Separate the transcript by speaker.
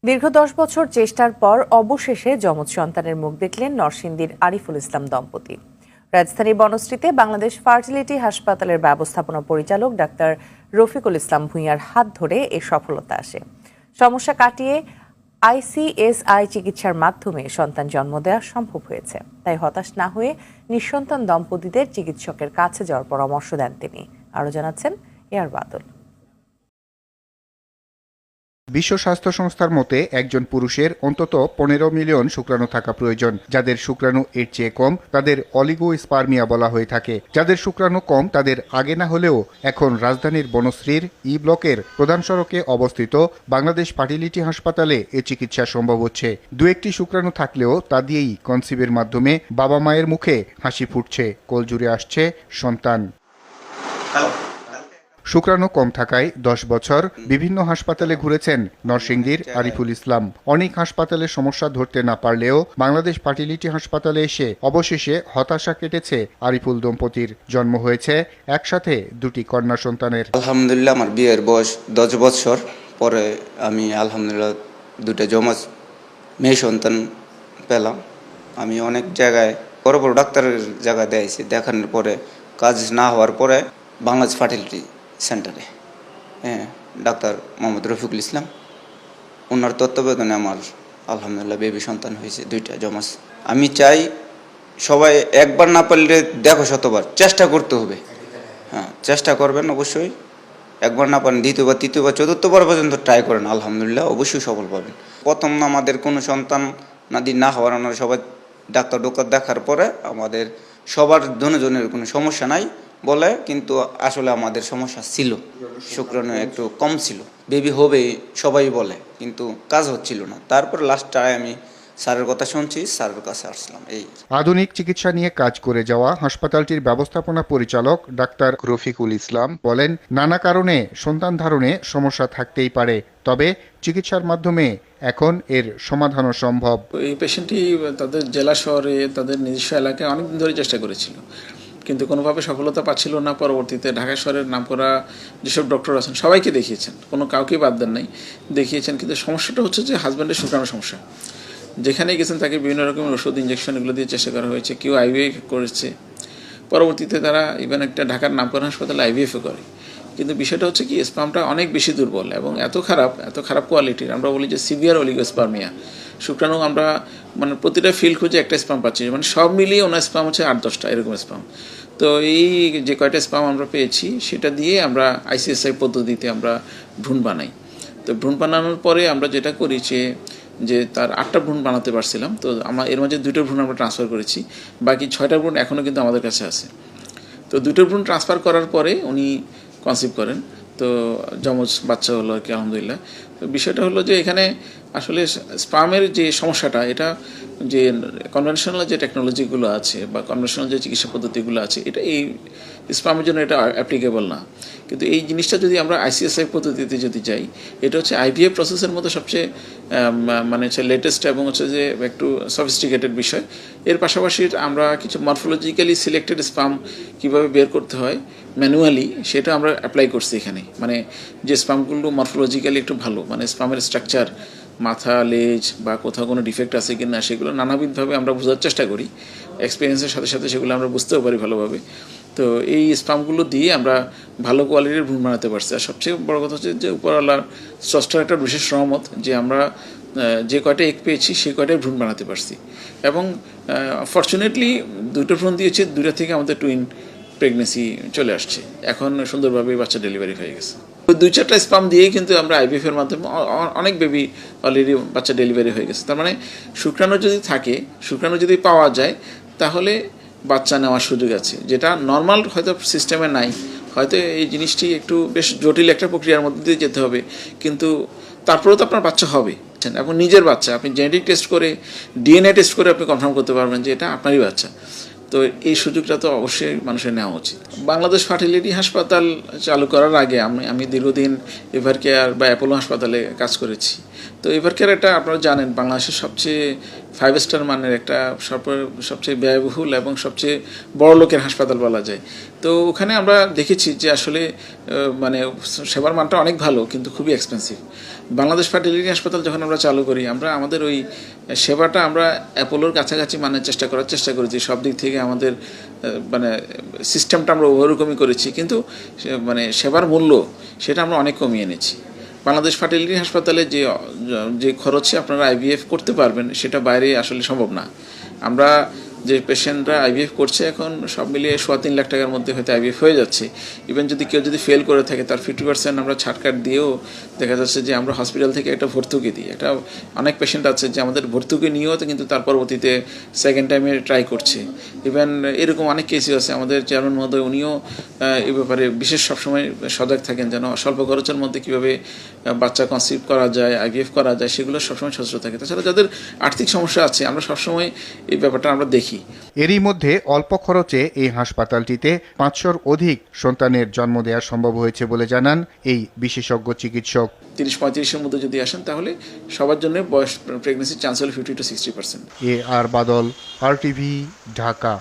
Speaker 1: দীর্ঘ 10 বছর চেষ্টার পর অবশেষে যমজ সন্তানের মুখ দেখলেন নরসিংদীর আরিফুল ইসলাম দম্পতি। রাজধানীর বনশ্রীতে বাংলাদেশ ফার্টিলিটি হাসপাতালের ব্যবস্থাপনা পরিচালক ডাক্তার রফিকুল ইসলাম ভূঁইয়ার হাত ধরে এ সফলতা আসে। সমস্যা কাটিয়ে আইসিএসআই চিকিৎসার মাধ্যমে সন্তান জন্ম দেওয়া সম্ভব হয়েছে। তাই হতাশ না হয়ে নিঃসন্তান দম্পতিদের চিকিৎসকের কাছে যাওয়ার পরামর্শ দেন তিনি। আরও জানাচ্ছেন এয়ার বাদল।
Speaker 2: বিশ্ব স্বাস্থ্য সংস্থার মতে একজন পুরুষের অন্তত 15 মিলিয়ন শুক্রাণু থাকা প্রয়োজন। যাদের শুক্রাণু এর চেয়ে কম তাদের অলিগোস্পার্মিয়া বলা হয়ে থাকে। যাদের শুক্রাণু কম তাদের আগে না হলেও এখন রাজধানীর বনশ্রীর ই ব্লকের প্রধান সড়কে অবস্থিত বাংলাদেশ ফার্টিলিটি হাসপাতালে এ চিকিৎসা সম্ভব হচ্ছে। দু একটি শুক্রাণু থাকলেও তা দিয়েই কনসিভের মাধ্যমে বাবা মায়ের মুখে হাসি ফুটছে, কোল জুড়ে আসছে সন্তান। শুক্রাণু কম থাকায় 10 বছর বিভিন্ন হাসপাতালে ঘুরেছেন নরসিংদীর আরিফুল ইসলাম। অনেক হাসপাতালে সমস্যা ধরতে না পারলেও বাংলাদেশ ফার্টিলিটি হাসপাতালে এসে অবশেষে হতাশা কেটেছে আরিফুল দম্পতির। জন্ম হয়েছে একসাথে দুটি কন্যা সন্তানের।
Speaker 3: আলহামদুলিল্লাহ, আমার বিয়ের বয়স 10 বছর পরে আমি আলহামদুলিল্লাহ দুটো যমজ মেয়ে সন্তান পেলাম। আমি অনেক জায়গায় বড় বড় ডাক্তারের জায়গায় দিয়েছি, দেখানোর পরে কাজ না হওয়ার পরে বাংলাদেশ ফার্টিলিটি সেন্টারে ডাক্তার মোহাম্মদ রফিকুল ইসলাম, ওনার তত্ত্বাবধানে আমার আলহামদুলিল্লাহ বেবি সন্তান হয়েছে, দুইটা জমজ। আমি চাই সবাই একবার না পারলে দেখো শতবার চেষ্টা করতে হবে। চেষ্টা করবেন অবশ্যই, একবার না পারেন দ্বিতীয়বার, তৃতীয়বার, চতুর্থবার পর্যন্ত ট্রাই করেন, আলহামদুলিল্লাহ অবশ্যই সফল পাবেন। প্রথম আমাদের কোনো সন্তান নাদি না হওয়ার আমরা সবাই ডাক্তার দেখার পরে আমাদের সবার জনের কোনো সমস্যা নাই বলে, কিন্তু আসলে আমাদের সমস্যা ছিল, শুক্রাণু একটু কম ছিল। বেবি হবে সবাই বলে, কিন্তু কাজ হচ্ছিল না। তারপর লাস্টটায় আমি স্যারের কথা শুনছি, স্যারের কাছে আসলাম। এই
Speaker 2: আধুনিক চিকিৎসা নিয়ে কাজ করে যাওয়া হাসপাতালটির ব্যবস্থাপনা পরিচালক ডাক্তার রফিকুল ইসলাম বলেন, নানা কারণে সন্তান ধারণে সমস্যা থাকতেই পারে, তবে চিকিৎসার মাধ্যমে এখন এর সমাধানও সম্ভব।
Speaker 4: এই পেশেন্টটি তাদের জেলা শহরে তাদের নিজস্ব এলাকায় অনেকদিন ধরে চেষ্টা করেছিল, কিন্তু কোনোভাবে সফলতা পাচ্ছিল না। পরবর্তীতে ঢাকা শহরের নামকরা যেসব ডক্টর আছেন সবাইকে দেখিয়েছেন, কোনো কাউকেই বাদ দেন নাই, দেখিয়েছেন। কিন্তু সমস্যাটা হচ্ছে যে হাজব্যান্ডের শুক্রাণু সমস্যা। যেখানেই গেছেন তাকে বিভিন্ন রকমের ওষুধ, ইঞ্জেকশন এগুলো দিয়ে চেষ্টা করা হয়েছে, কেউ আইভিএফ করেছে। পরবর্তীতে তারা ইভেন একটা ঢাকার নামকরা হাসপাতালে আইভিএফও করে। কিন্তু বিষয়টা হচ্ছে কি, স্পামটা অনেক বেশি দুর্বল এবং এত খারাপ কোয়ালিটির, আমরা বলি যে সিভিয়ার অলিগোস্পার্মিয়া। শুক্রাণু আমরা মানে প্রতিটা ফিল্ড খুঁজে একটা স্পাম পাচ্ছি, মানে সব মিলিয়ে ওনার স্পাম হচ্ছে 8-10টা এরকম স্পাম। তো এই যে কয়টা স্পাম আমরা পেয়েছি সেটা দিয়ে আমরা আইসিএসআই পদ্ধতিতে আমরা ভ্রূণ বানাই। তো ভ্রূণ বানানোর পরে আমরা যেটা করি যে তার 8টা ভ্রূণ বানাতে পারছিলাম, তো আমরা এর মাঝে 2টো ভ্রূণ আমরা ট্রান্সফার করেছি, বাকি 6টা ভ্রূণ এখনও কিন্তু আমাদের কাছে আছে। তো 2টো ভ্রূণ ট্রান্সফার করার পরে উনি কনসিভ করেন, তো যমজ বাচ্চা হলো আর কি, আলহামদুলিল্লাহ। তো বিষয়টা হলো যে এখানে আসলে স্পামের যে সমস্যাটা, এটা যে কনভেনশনাল যে টেকনোলজিগুলো আছে বা কনভেনশনাল যে চিকিৎসা পদ্ধতিগুলো আছে, এটা এই স্পামের জন্য এটা অ্যাপ্লিকেবল না। কিন্তু এই জিনিসটা যদি আমরা আইসিএসআই পদ্ধতিতে যদি যাই, এটা হচ্ছে আইভিএফ প্রসেসের মধ্যে সবচেয়ে মানে হচ্ছে লেটেস্ট এবং হচ্ছে যে একটু সফিস্টিকেটেড বিষয়। এর পাশাপাশি আমরা কিছু মরফোলজিক্যালি সিলেক্টেড স্পাম কীভাবে বের করতে হয় ম্যানুয়ালি, সেটা আমরা অ্যাপ্লাই করছি এখানে। মানে যে স্পামগুলো মরফোলজিক্যালি একটু ভালো, মানে স্পামের স্ট্রাকচার, মাথা, লেজ বা কোথাও কোনো ডিফেক্ট আছে কি না, সেগুলো নানাবিধভাবে আমরা বোঝার চেষ্টা করি। এক্সপিরিয়েন্সের সাথে সাথে সেগুলো আমরা বুঝতেও পারি ভালোভাবে। তো এই স্পামগুলো দিয়ে আমরা ভালো কোয়ালিটির ভ্রূণ বানাতে পারছি। আর সবচেয়ে বড় কথা হচ্ছে যে উপরওয়ালার স্রষ্টার একটা বিশেষ রহমত যে আমরা যে কয়টা এগ পেয়েছি সেই কয়টাই ভ্রূণ বানাতে পারছি। এবং ফর্চুনেটলি 2টো ভ্রূণ দিয়েছি, 2টা থেকে আমাদের টুইন প্রেগনেন্সি চলে আসছে, এখন সুন্দরভাবে বাচ্চা ডেলিভারি হয়ে গেছে। 2-4টা স্পাম দিয়েই কিন্তু আমরা আইভিএফের মাধ্যমে অনেক বেবি অলরেডি বাচ্চা ডেলিভারি হয়ে গেছে। তার মানে শুক্রাণু যদি থাকে, শুক্রাণু যদি পাওয়া যায়, তাহলে বাচ্চা নেওয়ার সুযোগ আছে, যেটা নর্মাল হয়তো সিস্টেমে নাই। হয়তো এই জিনিসটি একটু বেশ জটিল একটা প্রক্রিয়ার মধ্যে দিয়ে যেতে হবে, কিন্তু তারপরেও তো আপনার বাচ্চা হবে। এবং নিজের বাচ্চা আপনি জেনেটিক টেস্ট করে, ডিএনএ টেস্ট করে আপনি কনফার্ম করতে পারবেন যে এটা আপনারই বাচ্চা। তো এই সুযোগটা তো অবশ্যই মানুষের নেওয়া উচিত। বাংলাদেশ ফার্টিলিটি হাসপাতাল চালু করার আগে আমি দীর্ঘদিন এভারকেয়ার বা অ্যাপোলো হাসপাতালে কাজ করেছি। তো এভারকেয়ার এটা আপনারা জানেন বাংলাদেশের সবচেয়ে 5 স্টার মানের একটা সবচেয়ে ব্যয়বহুল এবং সবচেয়ে বড় লোকের হাসপাতাল বলা যায়। তো ওখানে আমরা দেখেছি যে আসলে মানে সেবার মানটা অনেক ভালো, কিন্তু খুবই এক্সপেন্সিভ। বাংলাদেশ ফার্টিলিটি হাসপাতাল যখন আমরা চালু করি, আমরা আমাদের ওই সেবাটা আমরা অ্যাপোলোর কাছাকাছি মানের চেষ্টা করেছি। সব দিক থেকে আমাদের মানে সিস্টেমটা আমরা ওরকমই করেছি, কিন্তু মানে সেবার মূল্য সেটা আমরা অনেক কমিয়ে এনেছি। বাংলাদেশ ফার্টিলিটি হাসপাতালে যে খরচে আপনারা আইভিএফ করতে পারবেন সেটা বাইরে আসলে সম্ভব না। আমরা যে পেশেন্টরা আইভিএফ করছে এখন সব মিলিয়ে 3.25 লাখ টাকার মধ্যে হয়তো আইভিএফ হয়ে যাচ্ছে। ইভেন কেউ যদি ফেল করে থাকে তার 50% আমরা ছাড় কাট দিয়েও দেখা যাচ্ছে যে আমরা হসপিটাল থেকে একটা ভর্তুকি দিই। অনেক পেশেন্ট আছে যে আমাদের ভর্তুকি নিয়েও তো কিন্তু তার পরবর্তীতে সেকেন্ড টাইমে ট্রাই করছে। ইভেন এরকম অনেক কেসই আছে। আমাদের চেয়ারম্যান মহোদয় উনিও এই ব্যাপারে বিশেষ সবসময় সজাগ থাকেন যেন স্বল্প খরচের মধ্যে কীভাবে বাচ্চা কনসিভ করা যায়, আইভিএফ করা যায়, সেগুলো সবসময় সচেতন থাকে। তাছাড়া যাদের আর্থিক সমস্যা আছে আমরা সবসময় এই ব্যাপারটা আমরা দেখি।
Speaker 2: এরই মধ্যে অল্প খরচে এই হাসপাতালটিতে 500-র অধিক সন্তানের জন্ম দেওয়া সম্ভব হয়েছে বলে জানান এই বিশেষজ্ঞ চিকিৎসক।
Speaker 4: 30-35-এর মধ্যে যদি আসেন তাহলে সবার জন্য প্রেগনেন্সির চান্স হলো 50 to 60%।
Speaker 2: R Badal, RTV, Dhaka.